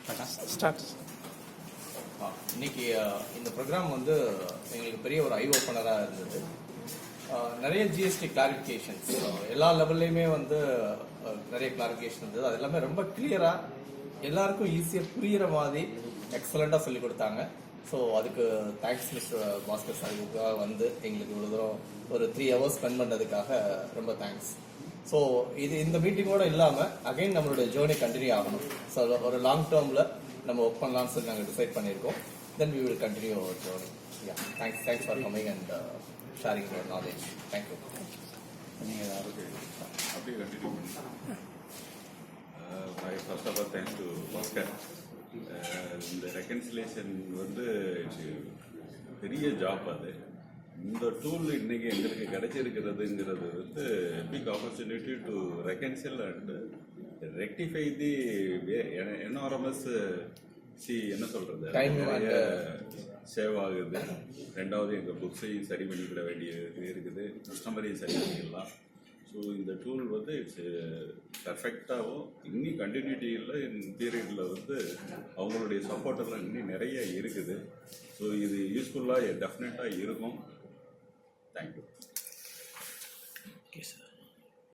Start. இன்னைக்கு இந்த program வந்து எங்களுக்கு பெரிய ஒரு ஐ ஓப்பனராக இருந்தது. நிறைய ஜிஎஸ்டி கிளாரிஃபிகேஷன்ஸ் எல்லா லெவல்லையுமே வந்து நிறைய கிளாரிஃபிகேஷன் இருந்தது. அது எல்லாமே ரொம்ப கிளியராக எல்லாருக்கும் ஈஸியாக புரிகிற மாதிரி எக்ஸலண்ட்டாக சொல்லி கொடுத்தாங்க. ஸோ அதுக்கு தேங்க்ஸ் மிஸ்டர் பாஸ்கர் சாருக்காக வந்து எங்களுக்கு இவ்வளோ தூரம் ஒரு 3 hours ஸ்பெண்ட் பண்ணுறதுக்காக ரொம்ப தேங்க்ஸ். ஸோ இந்த மீட்டிங்கோடு இல்லாமல் அகைன் நம்மளுடைய ஜேர்னி கண்டினியூ ஆகணும். ஸோ ஒரு லாங் டேர்மில் நம்ம ஒர்க் பண்ணலாம்னு சொல்லி நாங்கள் டிசைட் பண்ணியிருக்கோம். Then we will continue our journey. Yeah, thanks for coming and sharing your knowledge. Thank you. நீங்கள் அப்படியே கண்டினியூ பண்ணுங்க. First of all thanks to Bhaskar. இந்த ரெக்கன்சிலேஷன் வந்து பெரிய ஜாப். அது இந்த டூல் இன்னைக்கு எங்களுக்கு கிடைச்சிருக்கிறதுங்கிறது வந்து big opportunity to reconcile and rectify the NRMS. என்ன சொல்றது, நிறைய சேவ் ஆகுது. ரெண்டாவது எங்கள் புக்ஸையும் சரி பண்ணிக்கிட வேண்டியது இருக்குது, கஸ்டமரையும் சரி பண்ணிக்கலாம். ஸோ இந்த டூல் வந்து இட்ஸ் பர்ஃபெக்டாகவும் இன்னும் கண்டினியூட்டியில் இந்த பீரியடில் வந்து அவங்களுடைய சப்போர்ட்டெல்லாம் இன்னும் நிறைய இருக்குது. ஸோ இது யூஸ்ஃபுல்லாக டெஃபினட்டாக இருக்கும். தேங்க்யூ. Okay sir.